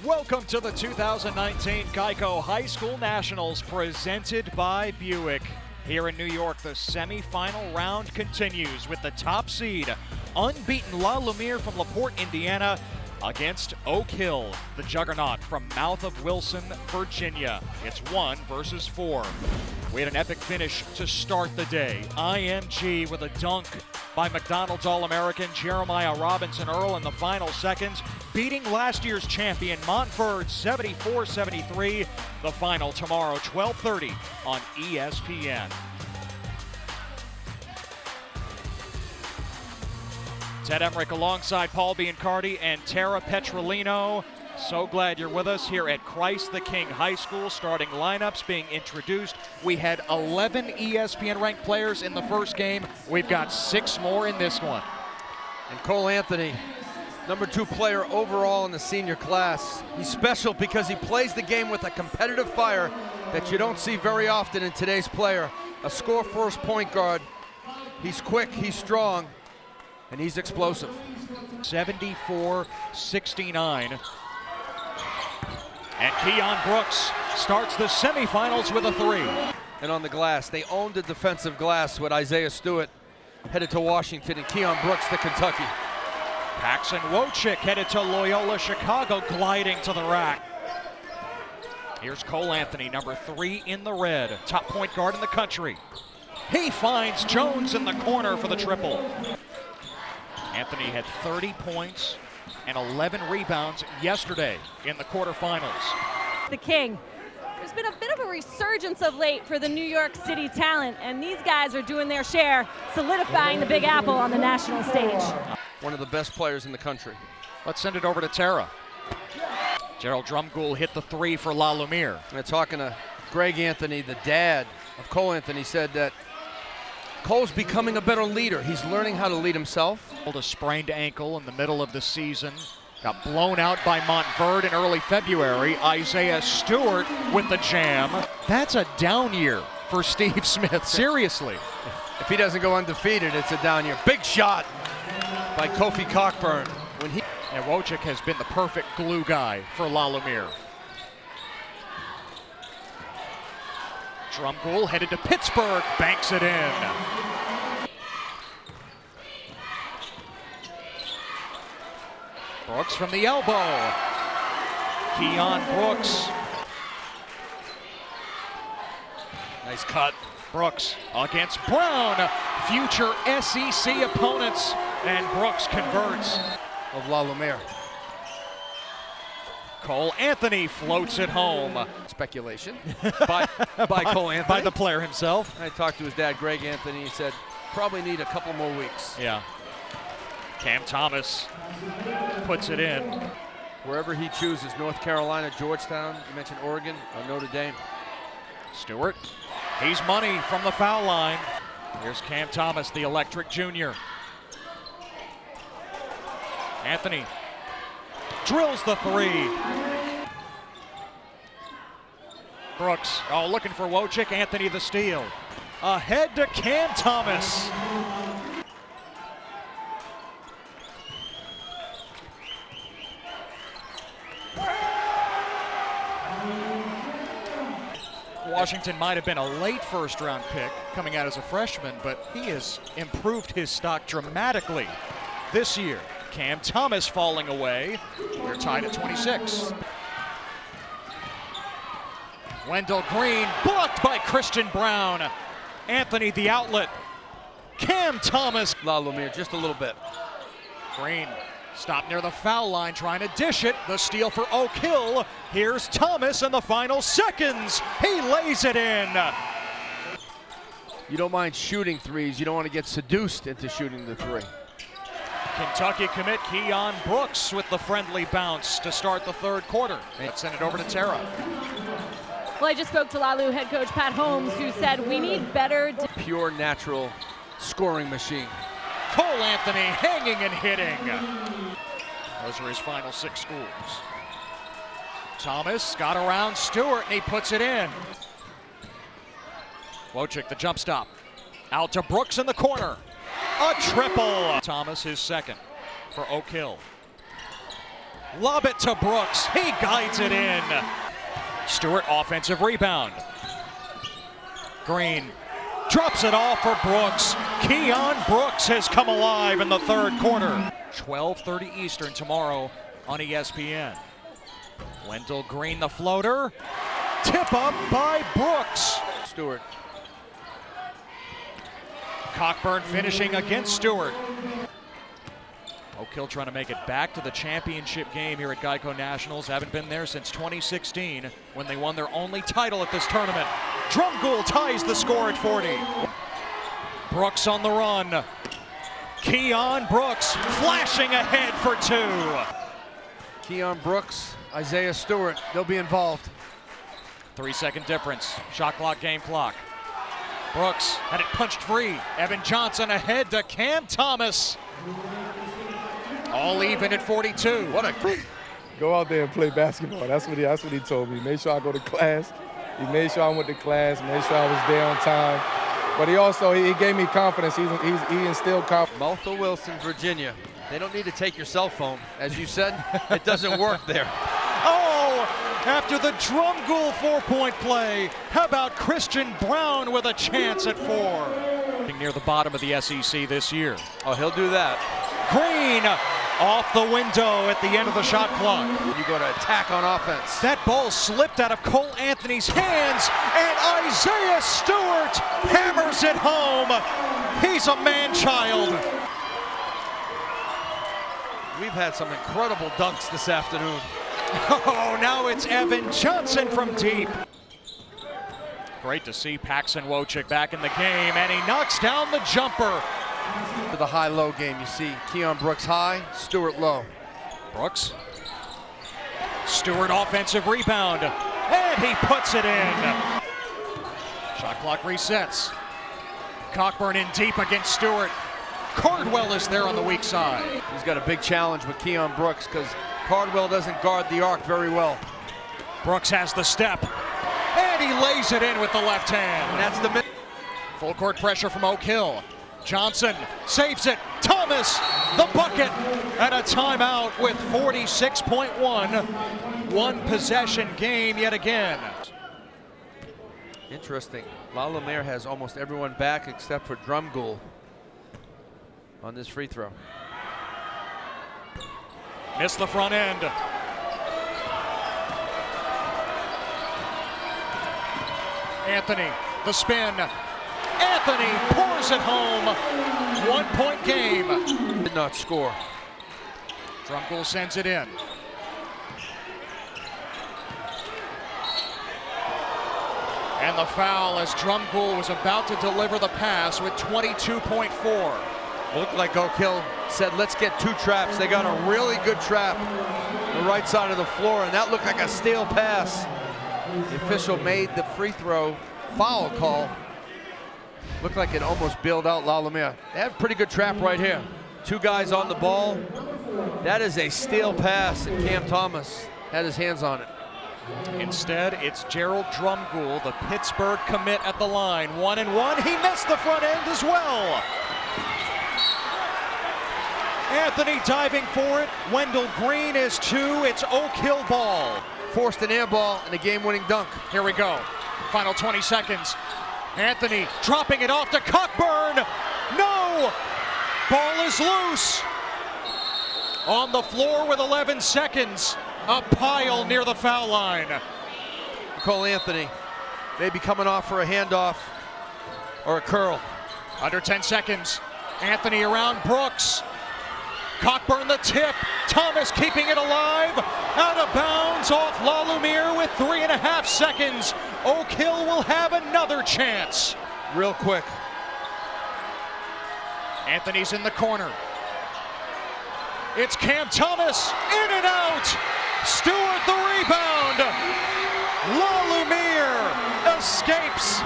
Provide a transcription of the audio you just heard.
Welcome to the 2019 GEICO High School Nationals presented by Buick. Here in New York, the semifinal round continues with the top seed, unbeaten Lumiere from LaPorte, Indiana, against Oak Hill, the juggernaut from Mouth of Wilson, Virginia. It's 1 versus 4. We had an epic finish to start the day. IMG with a dunk by McDonald's All-American Jeremiah Robinson Earl in the final seconds, beating last year's champion Montford 74-73. The final tomorrow, 12:30 on ESPN. Ted Emmerich alongside Paul Biancardi and Tara Petrolino. So glad you're with us here at Christ the King High School. Starting lineups being introduced. We had 11 ESPN-ranked players in the first game. We've got 6 more in this one. And Cole Anthony, number 2 player overall in the senior class. He's special because he plays the game with a competitive fire that you don't see very often in today's player. A score-first point guard. He's quick, he's strong, and he's explosive. 74-69. And Keion Brooks starts the semifinals with a 3. And on the glass, they owned the defensive glass with Isaiah Stewart headed to Washington and Keion Brooks to Kentucky. Paxson Wojcik headed to Loyola Chicago, gliding to the rack. Here's Cole Anthony, number 3 in the red, top point guard in the country. He finds Jones in the corner for the triple. Anthony had 30 points and 11 rebounds yesterday in the quarterfinals. The King. There's been a bit of a resurgence of late for the New York City talent, and these guys are doing their share, solidifying the Big Apple on the national stage. One of the best players in the country. Let's send it over to Tara. Gerald Drumgoole hit the 3 for Lumiere. And talking to Greg Anthony, the dad of Cole Anthony, said that Cole's becoming a better leader. He's learning how to lead himself. A sprained ankle in the middle of the season. Got blown out by Montford in early February. Isaiah Stewart with the jam. That's a down year for Steve Smith, seriously. If he doesn't go undefeated, it's a down year. Big shot by Kofi Cockburn. And Wojcik has been the perfect glue guy for Lumiere. Drumgoole headed to Pittsburgh, banks it in. Brooks from the elbow. Keion Brooks. Nice cut. Brooks against Brown. Future SEC opponents. And Brooks converts. Of Lumiere. Cole Anthony floats it home. Speculation by Cole Anthony. By the player himself. I talked to his dad, Greg Anthony. He said, probably need a couple more weeks. Yeah. Cam Thomas puts it in. Wherever he chooses, North Carolina, Georgetown, you mentioned Oregon, or Notre Dame. Stewart, he's money from the foul line. Here's Cam Thomas, the electric junior. Anthony drills the 3. Brooks, looking for Wojcik. Anthony the steal. Ahead to Cam Thomas. Washington might have been a late first-round pick coming out as a freshman, but he has improved his stock dramatically this year. Cam Thomas falling away. We're tied at 26. Wendell Green blocked by Christian Brown. Anthony the outlet. Cam Thomas. Lumiere just a little bit. Green stopped near the foul line trying to dish it. The steal for Oak Hill. Here's Thomas in the final seconds. He lays it in. You don't mind shooting threes. You don't want to get seduced into shooting the 3. Kentucky commit Keion Brooks with the friendly bounce to start the third quarter. Let's send it over to Tara. Well, I just spoke to Lalu head coach Pat Holmes, who said we need better. Pure natural scoring machine. Cole Anthony hanging and hitting. Those are his final 6 schools. Thomas got around Stewart and he puts it in. Wojcik the jump stop. Out to Brooks in the corner. A triple. Thomas his second for Oak Hill. Lob it to Brooks. He guides it in. Stewart, offensive rebound. Green drops it off for Brooks. Keion Brooks has come alive in the third quarter. 12:30 Eastern tomorrow on ESPN. Wendell Green, the floater. Tip up by Brooks. Stewart. Cockburn finishing against Stewart. Oak Hill trying to make it back to the championship game here at GEICO Nationals. Haven't been there since 2016 when they won their only title at this tournament. Drumgoole ties the score at 40. Brooks on the run. Keion Brooks flashing ahead for two. Keion Brooks, Isaiah Stewart, they'll be involved. 3-second difference. Shot clock, game clock. Brooks had it punched free. Evan Johnson ahead to Cam Thomas. All even at 42. What a go out there and play basketball. That's what he told me. Made sure I go to class. He made sure I went to class. Made sure I was there on time. But he gave me confidence. He instilled confidence. Malta Wilson, Virginia. They don't need to take your cell phone. As you said, it doesn't work there. Oh, after the Drumgoole four-point play, how about Christian Brown with a chance at 4? Near the bottom of the SEC this year. Oh, he'll do that. Green off the window at the end of the shot clock. You go to attack on offense. That ball slipped out of Cole Anthony's hands, and Isaiah Stewart hammers it home. He's a man-child. We've had some incredible dunks this afternoon. Oh, now it's Evan Johnson from deep. Great to see Paxson Wojcik back in the game, and he knocks down the jumper. To the high-low game, you see Keion Brooks high, Stewart low. Brooks. Stewart offensive rebound, and he puts it in. Shot clock resets. Cockburn in deep against Stewart. Cardwell is there on the weak side. He's got a big challenge with Keion Brooks because Cardwell doesn't guard the arc very well. Brooks has the step, and he lays it in with the left hand. And that's the full court pressure from Oak Hill. Johnson saves it. Thomas, the bucket, and a timeout with 46.1. One possession game yet again. Interesting. Lumiere has almost everyone back except for Drumgoole on this free throw. Missed the front end. Anthony, the spin. Anthony pours it home. 1-point game. Did not score. Drumgoole sends it in. And the foul as Drumgoole was about to deliver the pass with 22.4. Looked like Oak Hill said, let's get 2 traps. They got a really good trap on the right side of the floor, and that looked like a steal pass. The official made the free throw foul call. Looked like it almost bailed out Lumiere. They had a pretty good trap right here. 2 guys on the ball. That is a steal pass, and Cam Thomas had his hands on it. Instead, it's Gerald Drumgoole, the Pittsburgh commit at the line. 1-and-1. He missed the front end as well. Anthony diving for it. Wendell Green is 2. It's Oak Hill ball. Forced an air ball and a game-winning dunk. Here we go. Final 20 seconds. Anthony dropping it off to Cockburn. No! Ball is loose. On the floor with 11 seconds. A pile near the foul line. Cole Anthony maybe coming off for a handoff or a curl. Under 10 seconds. Anthony around Brooks. Cockburn the tip. Thomas keeping it alive. Out of bounds off Lumiere with 3.5 seconds. Oak Hill will have another chance. Real quick. Anthony's in the corner. It's Cam Thomas. In and out. Stewart the rebound. Lumiere escapes